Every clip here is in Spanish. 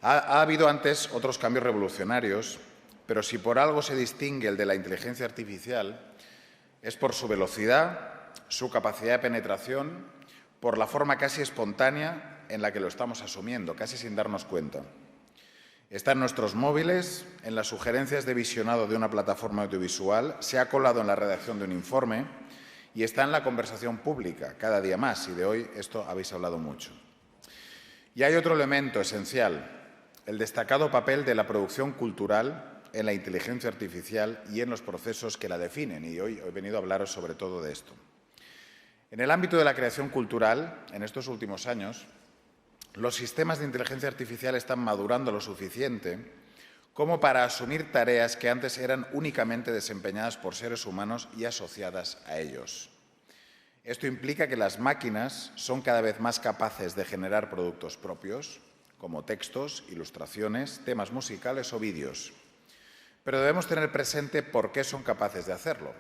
Ha habido antes otros cambios revolucionarios, pero si por algo se distingue el de la inteligencia artificial, es por su velocidad, su capacidad de penetración, por la forma casi espontánea en la que lo estamos asumiendo, casi sin darnos cuenta. Está en nuestros móviles, en las sugerencias de visionado de una plataforma audiovisual, se ha colado en la redacción de un informe y está en la conversación pública, cada día más, y de hoy esto habéis hablado mucho. Y hay otro elemento esencial, el destacado papel de la producción cultural en la inteligencia artificial y en los procesos que la definen, y hoy he venido a hablaros sobre todo de esto. En el ámbito de la creación cultural, en estos últimos años, los sistemas de inteligencia artificial están madurando lo suficiente como para asumir tareas que antes eran únicamente desempeñadas por seres humanos y asociadas a ellos. Esto implica que las máquinas son cada vez más capaces de generar productos propios, como textos, ilustraciones, temas musicales o vídeos. Pero debemos tener presente por qué son capaces de hacerlo,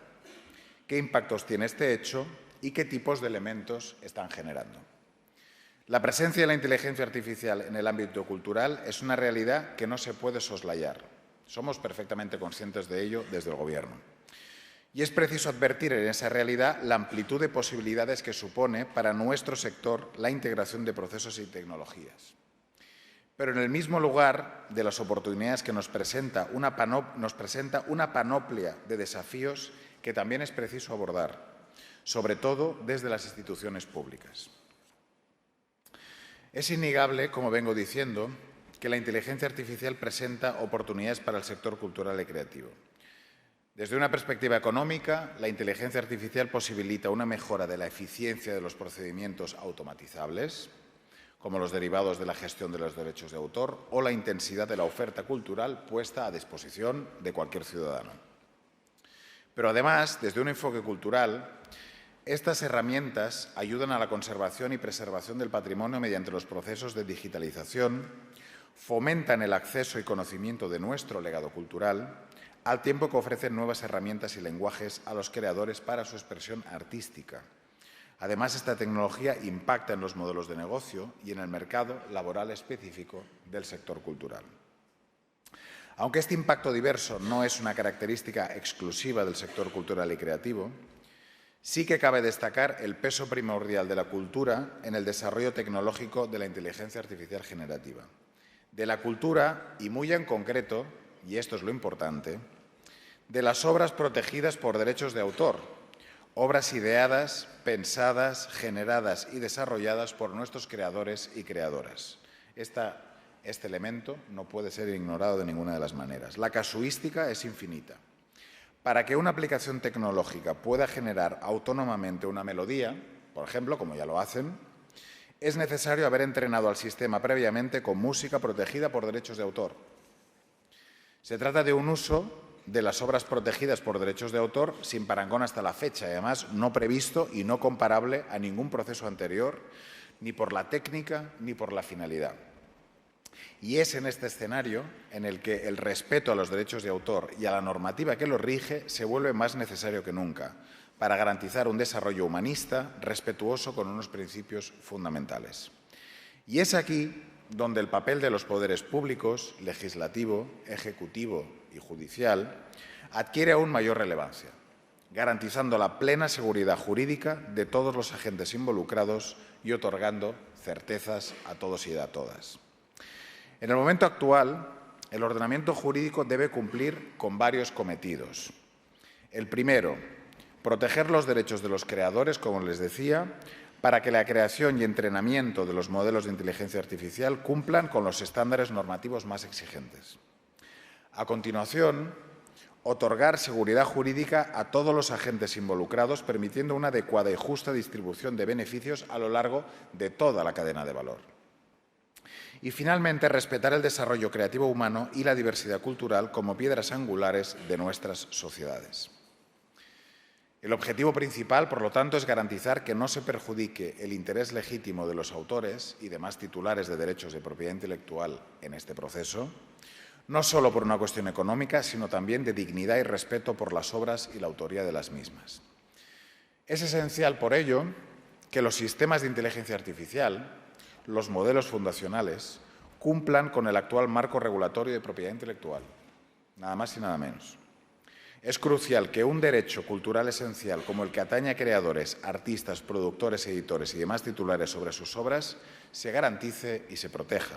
qué impactos tiene este hecho y qué tipos de elementos están generando. La presencia de la inteligencia artificial en el ámbito cultural es una realidad que no se puede soslayar. Somos perfectamente conscientes de ello desde el Gobierno. Y es preciso advertir en esa realidad la amplitud de posibilidades que supone para nuestro sector la integración de procesos y tecnologías. Pero en el mismo lugar de las oportunidades que nos presenta una panoplia de desafíos que también es preciso abordar, sobre todo desde las instituciones públicas. Es innegable, como vengo diciendo, que la inteligencia artificial presenta oportunidades para el sector cultural y creativo. Desde una perspectiva económica, la inteligencia artificial posibilita una mejora de la eficiencia de los procedimientos automatizables, como los derivados de la gestión de los derechos de autor o la intensidad de la oferta cultural puesta a disposición de cualquier ciudadano. Pero además, desde un enfoque cultural, estas herramientas ayudan a la conservación y preservación del patrimonio mediante los procesos de digitalización, fomentan el acceso y conocimiento de nuestro legado cultural, al tiempo que ofrecen nuevas herramientas y lenguajes a los creadores para su expresión artística. Además, esta tecnología impacta en los modelos de negocio y en el mercado laboral específico del sector cultural. Aunque este impacto diverso no es una característica exclusiva del sector cultural y creativo, sí que cabe destacar el peso primordial de la cultura en el desarrollo tecnológico de la inteligencia artificial generativa. De la cultura, y muy en concreto, y esto es lo importante, de las obras protegidas por derechos de autor, obras ideadas, pensadas, generadas y desarrolladas por nuestros creadores y creadoras. Este elemento no puede ser ignorado de ninguna de las maneras. La casuística es infinita. Para que una aplicación tecnológica pueda generar autónomamente una melodía, por ejemplo, como ya lo hacen, es necesario haber entrenado al sistema previamente con música protegida por derechos de autor. Se trata de un uso de las obras protegidas por derechos de autor sin parangón hasta la fecha, y además no previsto y no comparable a ningún proceso anterior, ni por la técnica ni por la finalidad. Y es en este escenario en el que el respeto a los derechos de autor y a la normativa que los rige se vuelve más necesario que nunca para garantizar un desarrollo humanista respetuoso con unos principios fundamentales. Y es aquí donde el papel de los poderes públicos, legislativo, ejecutivo y judicial, adquiere aún mayor relevancia, garantizando la plena seguridad jurídica de todos los agentes involucrados y otorgando certezas a todos y a todas. En el momento actual, el ordenamiento jurídico debe cumplir con varios cometidos. El primero, proteger los derechos de los creadores, como les decía, para que la creación y entrenamiento de los modelos de inteligencia artificial cumplan con los estándares normativos más exigentes. A continuación, otorgar seguridad jurídica a todos los agentes involucrados, permitiendo una adecuada y justa distribución de beneficios a lo largo de toda la cadena de valor. Y, finalmente, respetar el desarrollo creativo humano y la diversidad cultural como piedras angulares de nuestras sociedades. El objetivo principal, por lo tanto, es garantizar que no se perjudique el interés legítimo de los autores y demás titulares de derechos de propiedad intelectual en este proceso, no solo por una cuestión económica, sino también de dignidad y respeto por las obras y la autoría de las mismas. Es esencial, por ello, que los sistemas de inteligencia artificial, los modelos fundacionales, cumplan con el actual marco regulatorio de propiedad intelectual, nada más y nada menos. Es crucial que un derecho cultural esencial como el que atañe a creadores, artistas, productores, editores y demás titulares sobre sus obras se garantice y se proteja.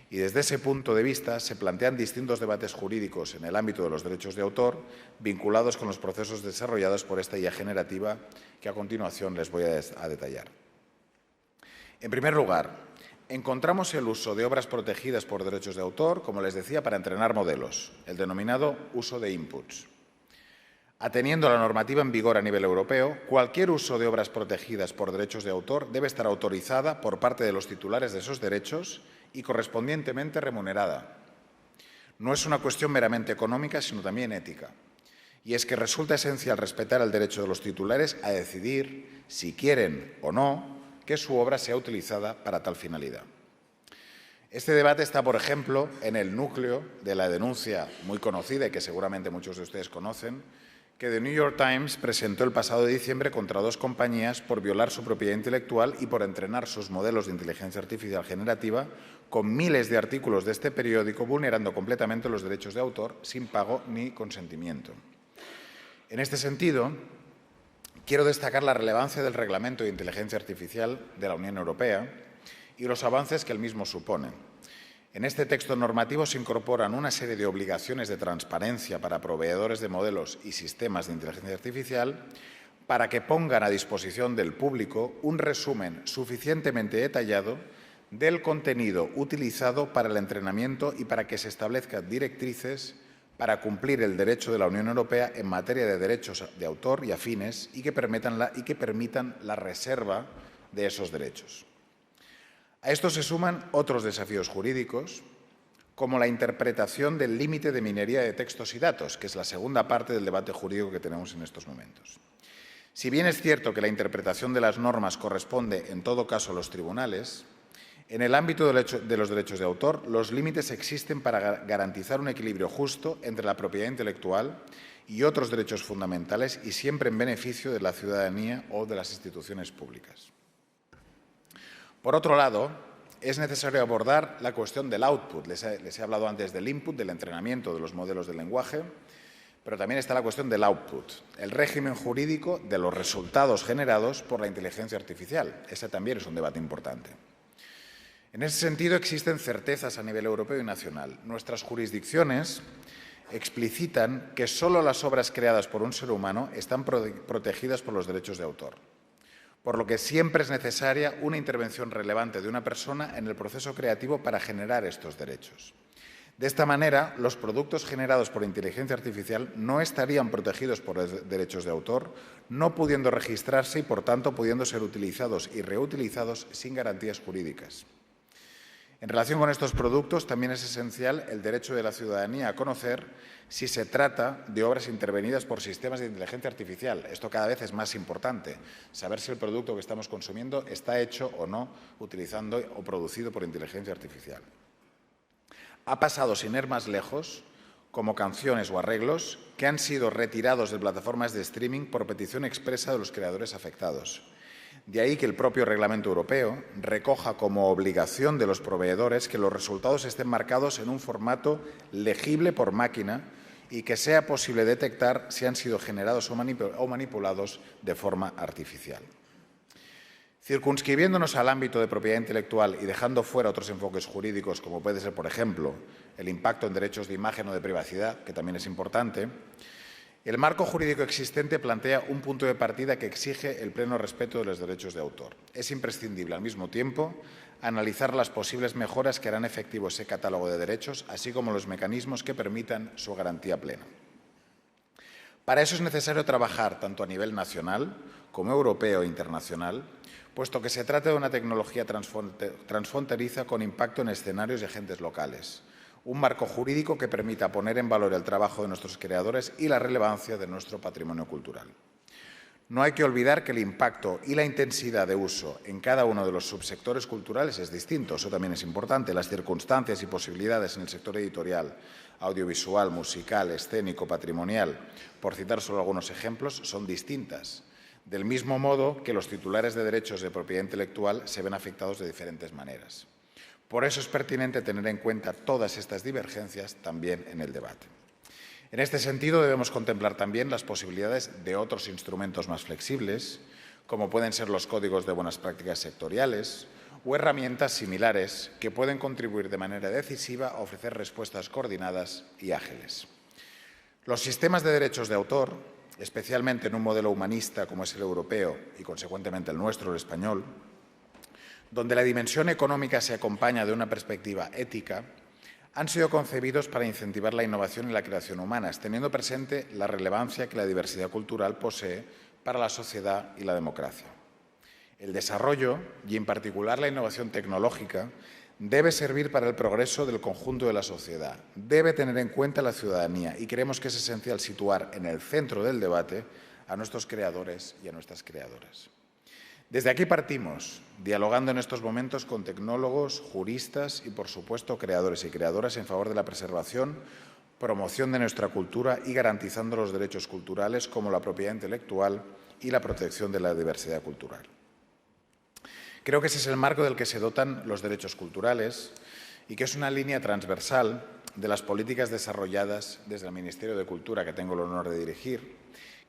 Y desde ese punto de vista se plantean distintos debates jurídicos en el ámbito de los derechos de autor vinculados con los procesos desarrollados por esta IA generativa que a continuación les voy a detallar. En primer lugar, encontramos el uso de obras protegidas por derechos de autor, como les decía, para entrenar modelos, el denominado uso de inputs. Ateniendo a la normativa en vigor a nivel europeo, cualquier uso de obras protegidas por derechos de autor debe estar autorizada por parte de los titulares de esos derechos y correspondientemente remunerada. No es una cuestión meramente económica, sino también ética. Y es que resulta esencial respetar el derecho de los titulares a decidir si quieren o no que su obra sea utilizada para tal finalidad. Este debate está, por ejemplo, en el núcleo de la denuncia muy conocida y que seguramente muchos de ustedes conocen, que The New York Times presentó el pasado diciembre contra 2 compañías por violar su propiedad intelectual y por entrenar sus modelos de inteligencia artificial generativa con miles de artículos de este periódico vulnerando completamente los derechos de autor sin pago ni consentimiento. En este sentido, quiero destacar la relevancia del Reglamento de Inteligencia Artificial de la Unión Europea y los avances que el mismo supone. En este texto normativo se incorporan una serie de obligaciones de transparencia para proveedores de modelos y sistemas de inteligencia artificial para que pongan a disposición del público un resumen suficientemente detallado del contenido utilizado para el entrenamiento y para que se establezcan directrices para cumplir el derecho de la Unión Europea en materia de derechos de autor y afines y que permitan la reserva de esos derechos. A esto se suman otros desafíos jurídicos, como la interpretación del límite de minería de textos y datos, que es la segunda parte del debate jurídico que tenemos en estos momentos. Si bien es cierto que la interpretación de las normas corresponde, en todo caso, a los tribunales, en el ámbito de los derechos de autor, los límites existen para garantizar un equilibrio justo entre la propiedad intelectual y otros derechos fundamentales y siempre en beneficio de la ciudadanía o de las instituciones públicas. Por otro lado, es necesario abordar la cuestión del output. Les he hablado antes del input, del entrenamiento de los modelos de lenguaje, pero también está la cuestión del output, el régimen jurídico de los resultados generados por la inteligencia artificial. Ese también es un debate importante. En ese sentido, existen certezas a nivel europeo y nacional. Nuestras jurisdicciones explicitan que solo las obras creadas por un ser humano están protegidas por los derechos de autor, por lo que siempre es necesaria una intervención relevante de una persona en el proceso creativo para generar estos derechos. De esta manera, los productos generados por inteligencia artificial no estarían protegidos por los derechos de autor, no pudiendo registrarse y, por tanto, pudiendo ser utilizados y reutilizados sin garantías jurídicas. En relación con estos productos, también es esencial el derecho de la ciudadanía a conocer si se trata de obras intervenidas por sistemas de inteligencia artificial. Esto cada vez es más importante, saber si el producto que estamos consumiendo está hecho o no utilizando o producido por inteligencia artificial. Ha pasado, sin ir más lejos, como canciones o arreglos que han sido retirados de plataformas de streaming por petición expresa de los creadores afectados. De ahí que el propio Reglamento Europeo recoja como obligación de los proveedores que los resultados estén marcados en un formato legible por máquina y que sea posible detectar si han sido generados o manipulados de forma artificial. Circunscribiéndonos al ámbito de propiedad intelectual y dejando fuera otros enfoques jurídicos, como puede ser, por ejemplo, el impacto en derechos de imagen o de privacidad, que también es importante, el marco jurídico existente plantea un punto de partida que exige el pleno respeto de los derechos de autor. Es imprescindible, al mismo tiempo, analizar las posibles mejoras que harán efectivo ese catálogo de derechos, así como los mecanismos que permitan su garantía plena. Para eso es necesario trabajar tanto a nivel nacional como europeo e internacional, puesto que se trata de una tecnología transfronteriza con impacto en escenarios y agentes locales. Un marco jurídico que permita poner en valor el trabajo de nuestros creadores y la relevancia de nuestro patrimonio cultural. No hay que olvidar que el impacto y la intensidad de uso en cada uno de los subsectores culturales es distinto. Eso también es importante. Las circunstancias y posibilidades en el sector editorial, audiovisual, musical, escénico, patrimonial, por citar solo algunos ejemplos, son distintas. Del mismo modo que los titulares de derechos de propiedad intelectual se ven afectados de diferentes maneras. Por eso es pertinente tener en cuenta todas estas divergencias también en el debate. En este sentido, debemos contemplar también las posibilidades de otros instrumentos más flexibles, como pueden ser los códigos de buenas prácticas sectoriales o herramientas similares que pueden contribuir de manera decisiva a ofrecer respuestas coordinadas y ágiles. Los sistemas de derechos de autor, especialmente en un modelo humanista como es el europeo y, consecuentemente, el nuestro, el español, donde la dimensión económica se acompaña de una perspectiva ética, han sido concebidos para incentivar la innovación y la creación humanas, teniendo presente la relevancia que la diversidad cultural posee para la sociedad y la democracia. El desarrollo, y en particular la innovación tecnológica, debe servir para el progreso del conjunto de la sociedad, debe tener en cuenta la ciudadanía y creemos que es esencial situar en el centro del debate a nuestros creadores y a nuestras creadoras. Desde aquí partimos, dialogando en estos momentos con tecnólogos, juristas y, por supuesto, creadores y creadoras en favor de la preservación, promoción de nuestra cultura y garantizando los derechos culturales como la propiedad intelectual y la protección de la diversidad cultural. Creo que ese es el marco del que se dotan los derechos culturales y que es una línea transversal de las políticas desarrolladas desde el Ministerio de Cultura, que tengo el honor de dirigir,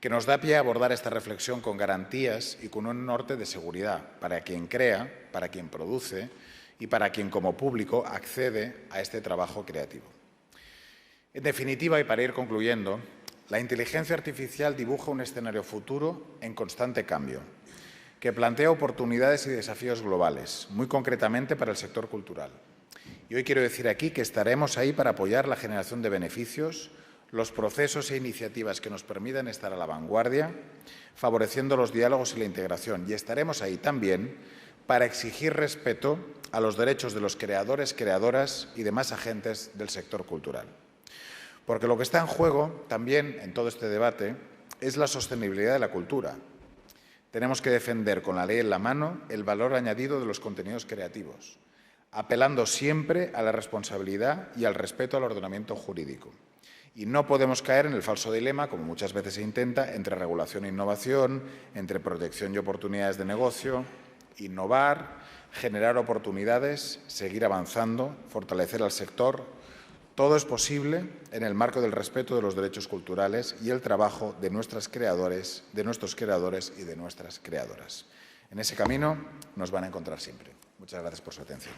que nos da pie a abordar esta reflexión con garantías y con un norte de seguridad para quien crea, para quien produce y para quien como público accede a este trabajo creativo. En definitiva, y para ir concluyendo, la inteligencia artificial dibuja un escenario futuro en constante cambio, que plantea oportunidades y desafíos globales, muy concretamente para el sector cultural. Y hoy quiero decir aquí que estaremos ahí para apoyar la generación de beneficios, los procesos e iniciativas que nos permitan estar a la vanguardia, favoreciendo los diálogos y la integración. Y estaremos ahí también para exigir respeto a los derechos de los creadores, creadoras y demás agentes del sector cultural. Porque lo que está en juego también en todo este debate es la sostenibilidad de la cultura. Tenemos que defender con la ley en la mano el valor añadido de los contenidos creativos, apelando siempre a la responsabilidad y al respeto al ordenamiento jurídico. Y no podemos caer en el falso dilema, como muchas veces se intenta, entre regulación e innovación, entre protección y oportunidades de negocio, innovar, generar oportunidades, seguir avanzando, fortalecer al sector. Todo es posible en el marco del respeto de los derechos culturales y el trabajo de nuestros creadores y de nuestras creadoras. En ese camino nos van a encontrar siempre. Muchas gracias por su atención.